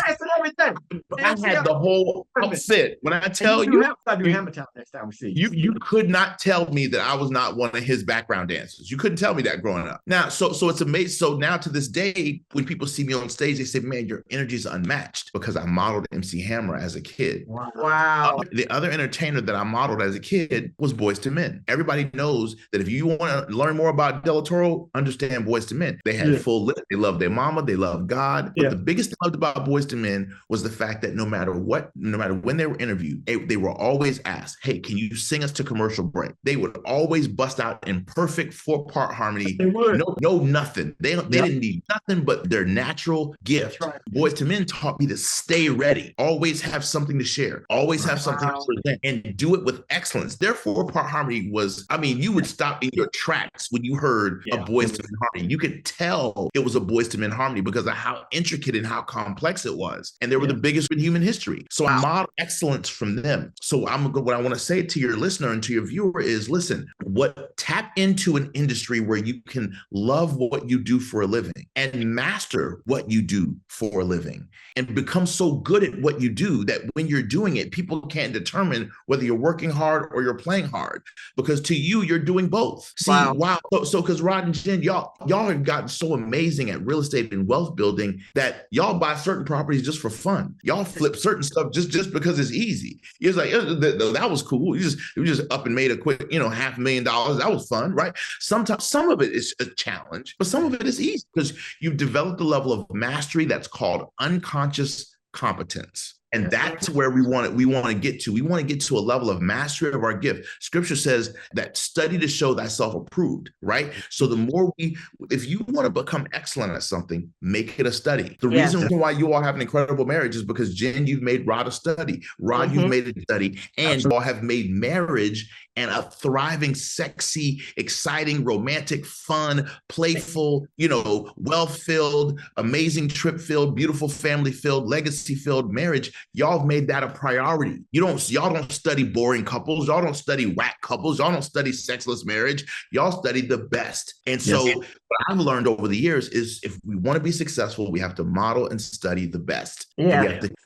I had the whole outfit. When I tell you, I do Hammertown next time we see you could not tell me that I was not one of his background dancers. You couldn't tell me that growing up. Now, so it's amazing. So now to this day, when people see me on stage, they say, "Man, your energy is unmatched," because I modeled MC Hammer as a kid. Wow. The other entertainer that I modeled as a kid was Boyz II Men. Everybody knows that if you want to learn more about Delatorro, understand Boyz II Men. They had full lip. They loved their mama. They loved God. But the biggest thing I loved about Boyz II Men was the fact that no matter when they were interviewed, they were always asked, "Hey, can you sing us to commercial break?" They would always bust out in perfect 4-part harmony. No, nothing. They didn't need nothing but their natural gift. Boyz II Men taught me to stay ready, always have something to share, always have something to present, and do it with excellence. Their 4-part harmony was, I mean, you would stop in your tracks when you heard a Boyz II Men harmony. You could tell it was a Boyz II Men harmony because of how intricate and how complex it was. And they were the biggest in human history. So I model excellence from them. So what I want to say to your listener and to your viewer is, listen, tap into an industry where you can love what you do for a living and master what you do for a living and become so good at what you do that when you're doing it, people can't determine whether you're working hard or you're playing hard, because to you, you're doing both. See, wow. So because Rod and Jen, y'all have gotten so amazing at real estate and wealth building that y'all buy certain properties just for fun. Y'all flip certain stuff just because it's easy. It's like, that was cool. You just up and made a quick, $500,000. That was fun, right? Sometimes some of it is a challenge, but some of it is easy because you've developed a level of mastery that's called unconscious competence. And that's where we want to get to. We want to get to a level of mastery of our gift. Scripture says that study to show thyself approved, right? So the more if you want to become excellent at something, make it a study. The reason why you all have an incredible marriage is because, Jen, you've made Rod a study. Rod, you've made a study. And you all have made marriage and a thriving, sexy, exciting, romantic, fun, playful, wealth-filled, amazing trip-filled, beautiful family-filled, legacy-filled marriage. Y'all have made that a priority. Y'all don't study boring couples. Y'all don't study whack couples. Y'all don't study sexless marriage. Y'all study the best. And so what I've learned over the years is if we want to be successful, we have to model and study the best.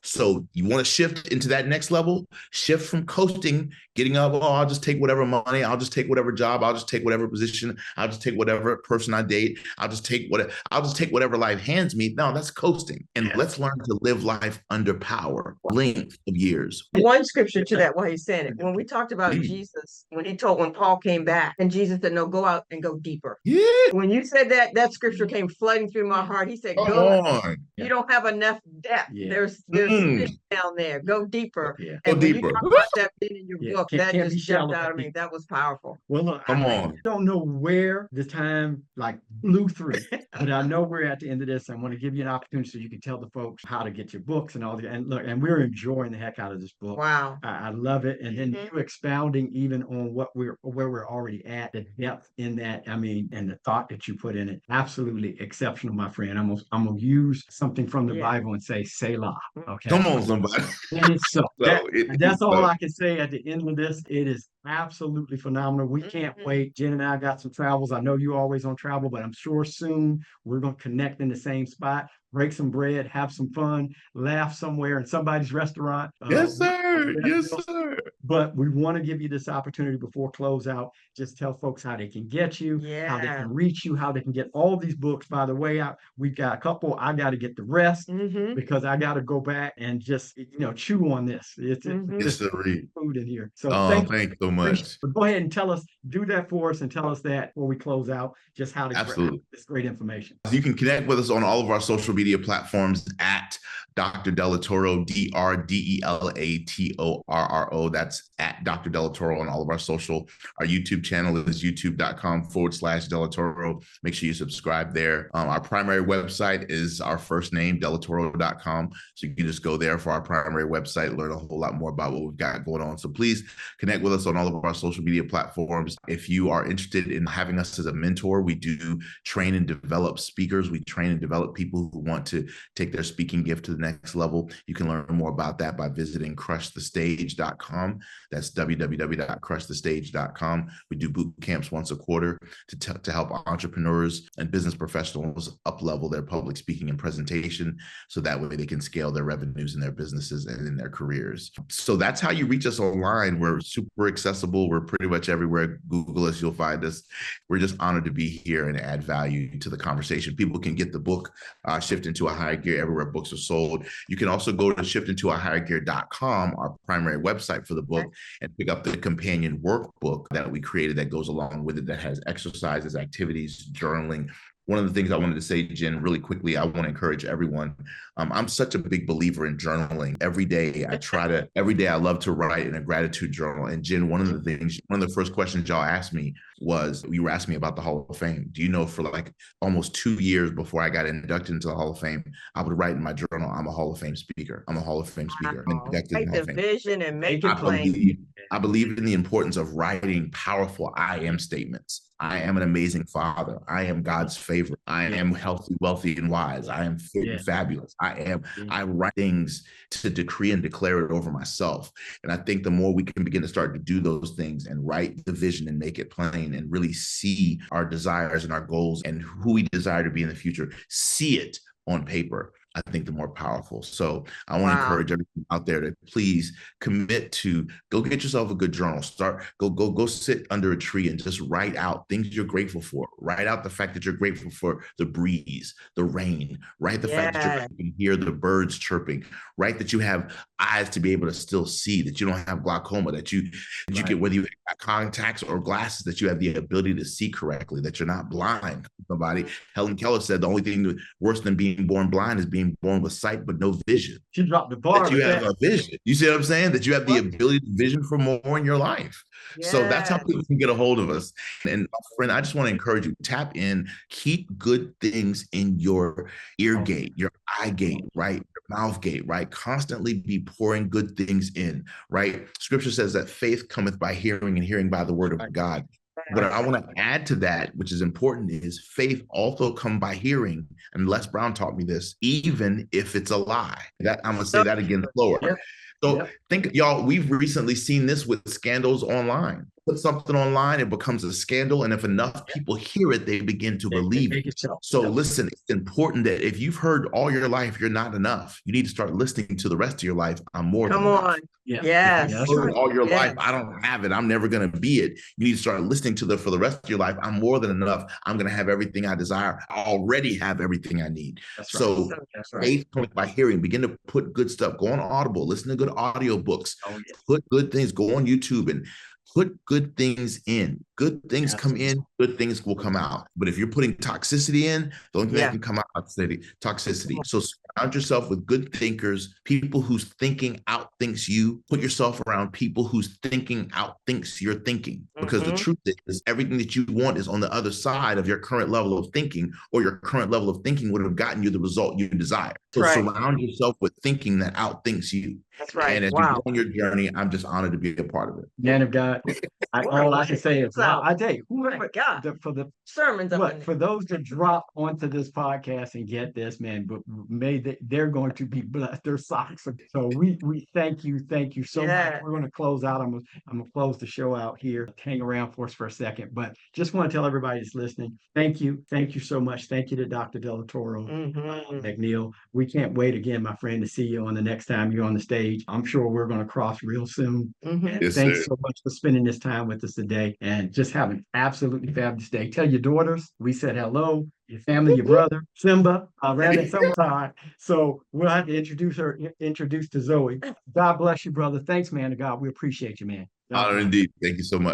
So you want to shift into that next level, shift from coasting, getting up, I'll just take whatever money, I'll just take whatever job, I'll just take whatever position, I'll just take whatever person I date, I'll just take whatever life hands me. No, that's coasting. And let's learn to live life under power, length of years. One scripture to that while he's saying it. When we talked about Jesus, when Paul came back and Jesus said, "No, go out and go deeper." Yeah. When you said that scripture came flooding through my heart. He said, "Go on. You don't have enough depth. There's fish down there. Go deeper." Yeah. And when you talk about that being in your book, that just jumped out at me. That was powerful. Well, look, I don't know where the time blew through, but I know we're at the end of this. I want to give you an opportunity so you can tell the folks how to get your books and all that. And look, and we're enjoying the heck out of this book. Wow. I love it. And then you expounding even on where we're already at, the depth in that, and the thought that you put in it. Absolutely exceptional, my friend. I'm gonna use something from the Bible and say Selah. Okay. Come on, somebody. And it's that's all I can say at the end of this. It is absolutely phenomenal. We can't wait. Jen and I got some travels. I know you're always on travel, but I'm sure soon we're going to connect in the same spot, break some bread, have some fun, laugh somewhere in somebody's restaurant. Yes, sir. Yes, sir. But we want to give you this opportunity before close out. Just tell folks how they can get you, how they can reach you, how they can get all these books. By the way, we've got a couple. I got to get the rest because I got to go back and just chew on this. It's food in here. So thank you so much. But go ahead and do that for us and tell us that before we close out, just how to get this great information. You can connect with us on all of our social media platforms at Dr. Delatorro, DrDelatorro. That's at Dr. Delatorro on all of our social. Our YouTube channel is youtube.com/Delatorro. Make sure you subscribe there. Our primary website is our first name, Delatorro.com. So you can just go there for our primary website, learn a whole lot more about what we've got going on. So please connect with us on all of our social media platforms. If you are interested in having us as a mentor, we do train and develop speakers. We train and develop people who want to take their speaking gift to the next level, you can learn more about that by visiting crushthestage.com. That's www.crushthestage.com. We do boot camps once a quarter to help entrepreneurs and business professionals up-level their public speaking and presentation, so that way they can scale their revenues in their businesses and in their careers. So that's how you reach us online. We're super accessible. We're pretty much everywhere. Google us, you'll find us. We're just honored to be here and add value to the conversation. People can get the book, Shift into a Higher Gear, everywhere books are sold. You can also go to shiftintoahighergear.com, our primary website for the book, and pick up the companion workbook that we created that goes along with it, that has exercises, activities, journaling. One of the things I wanted to say, Jen, really quickly, I want to encourage everyone. I'm such a big believer in journaling. Every day I love to write in a gratitude journal. And Jen, one of the first questions y'all asked me was, you were asking me about the Hall of Fame. Do you know, for like almost 2 years before I got inducted into the Hall of Fame, I would write in my journal, I'm a Hall of Fame speaker. I'm a Hall of Fame speaker. I'm inducted in the Hall of Fame. Vision and make it plain. I believe in the importance of writing powerful I am statements. I am an amazing father. I am God's favorite. I am healthy, wealthy, and wise. I am fit and fabulous. I write things to decree and declare it over myself. And I think the more we can begin to start to do those things and write the vision and make it plain and really see our desires and our goals and who we desire to be in the future, see it on paper, I think the more powerful. So I want to encourage everyone out there to please commit to go get yourself a good journal. Go sit under a tree and just write out things you're grateful for. Write out the fact that you're grateful for the breeze, the rain. Write the fact that you can hear the birds chirping. Write that you have eyes to be able to still see, that you don't have glaucoma, that you get, whether you have contacts or glasses, that you have the ability to see correctly, that you're not blind. Somebody, Helen Keller said, the only thing worse than being born blind is being born with sight but no vision. She dropped the bar. That you have a vision. You see what I'm saying? That you have the ability to vision for more in your life. So that's how people can get a hold of us. And my friend, I just want to encourage you, tap in, keep good things in your ear gate, your eye gate, right? Your mouth gate, right? Constantly be pouring good things in, right? Scripture says that faith cometh by hearing, and hearing by the word of God. What I want to add to that, which is important, is faith also come by hearing. And Les Brown taught me this, even if it's a lie. That I'm going to say that again slower. So think, y'all, we've recently seen this with scandals online. Put something online, it becomes a scandal. And if enough people hear it, they begin to believe it. So listen, it's important that if you've heard all your life, you're not enough, you need to start listening to the rest of your life. I'm more than enough. Come on. Yes. All your life, I don't have it, I'm never going to be it. You need to start listening to for the rest of your life, I'm more than enough. I'm going to have everything I desire. I already have everything I need. So faith comes by hearing. Begin to put good stuff. Go on Audible, listen to good audiobooks, put good things, go on YouTube and put good things in. Good things come in, good things will come out. But if you're putting toxicity in, the only thing that can come out is toxicity. So surround yourself with good thinkers, people whose thinking outthinks you. Put yourself around people whose thinking outthinks your thinking. Because the truth is, everything that you want is on the other side of your current level of thinking, or your current level of thinking would have gotten you the result you desire. So surround yourself with thinking that outthinks you. That's right. And as you go on your journey, I'm just honored to be a part of it. Man of God, all I can say is, I tell you, for the sermons, for those that drop onto this podcast and get this, man, but they're going to be blessed. Their socks. So we thank you so much. We're going to close out. I'm gonna close the show out here. Hang around for us for a second, but just want to tell everybody that's listening, thank you so much. Thank you to Dr. Delatorro Mcneal. We can't wait again, my friend, to see you on the next time you're on the stage. I'm sure we're going to cross real soon. Thanks so much for spending this time with us today, and just have an absolutely fabulous day. Tell your daughters we said hello, your family, your brother Simba around in summertime. So we'll have to introduce to Zoe. God bless you, brother. Thanks, man of God. We appreciate you, man. Honor indeed. Thank you so much.